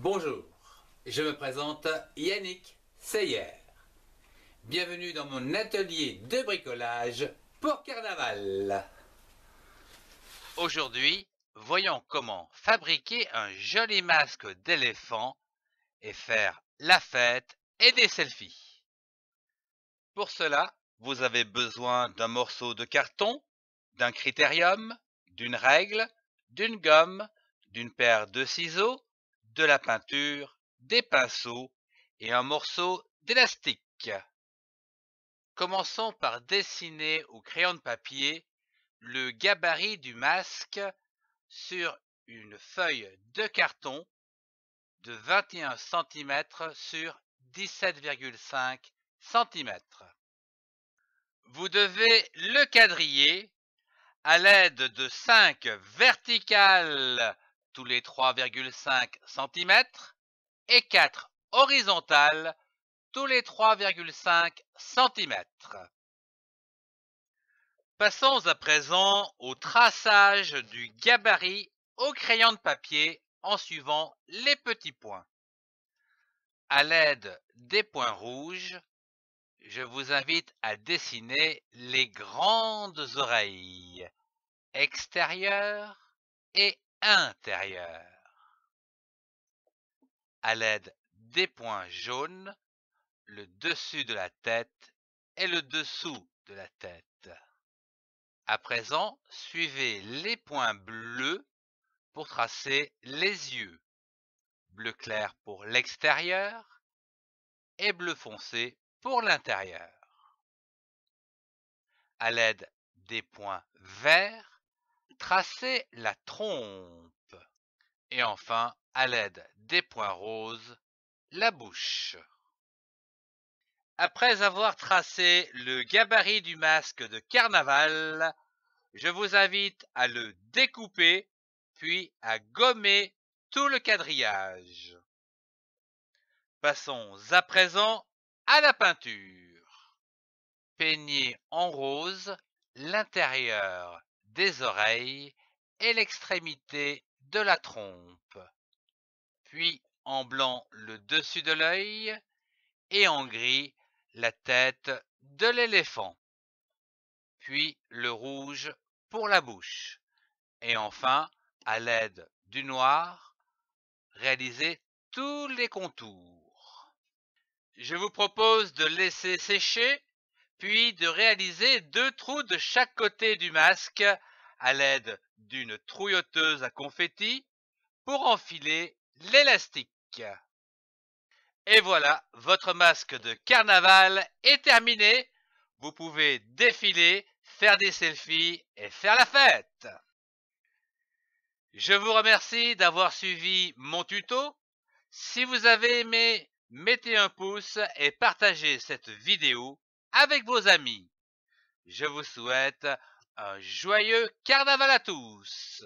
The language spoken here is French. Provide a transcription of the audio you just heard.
Bonjour, je me présente Yannick Seyer. Bienvenue dans mon atelier de bricolage pour carnaval. Aujourd'hui, voyons comment fabriquer un joli masque d'éléphant et faire la fête et des selfies. Pour cela, vous avez besoin d'un morceau de carton, d'un critérium, d'une règle, d'une gomme, d'une paire de ciseaux, de la peinture, des pinceaux et un morceau d'élastique. Commençons par dessiner au crayon de papier le gabarit du masque sur une feuille de carton de 21 cm sur 17,5 cm. Vous devez le quadriller à l'aide de 5 verticales tous les 3,5 cm et 4 horizontales tous les 3,5 cm. Passons à présent au traçage du gabarit au crayon de papier en suivant les petits points. À l'aide des points rouges, je vous invite à dessiner les grandes oreilles, extérieures et intérieures. À l'aide des points jaunes, le dessus de la tête et le dessous de la tête. À présent, suivez les points bleus pour tracer les yeux. Bleu clair pour l'extérieur et bleu foncé pour l'intérieur. À l'aide des points verts, tracez la trompe. Et enfin, à l'aide des points roses, la bouche. Après avoir tracé le gabarit du masque de carnaval, je vous invite à le découper, puis à gommer tout le quadrillage. Passons à présent à la peinture. Peignez en rose l'intérieur des oreilles et l'extrémité de la trompe, puis en blanc le dessus de l'œil et en gris la tête de l'éléphant, puis le rouge pour la bouche, et enfin, à l'aide du noir, réalisez tous les contours. Je vous propose de laisser sécher, puis de réaliser 2 trous de chaque côté du masque à l'aide d'une trouilloteuse à confetti pour enfiler l'élastique. Et voilà, votre masque de carnaval est terminé. Vous pouvez défiler, faire des selfies et faire la fête. Je vous remercie d'avoir suivi mon tuto. Si vous avez aimé, mettez un pouce et partagez cette vidéo avec vos amis. Je vous souhaite un joyeux carnaval à tous.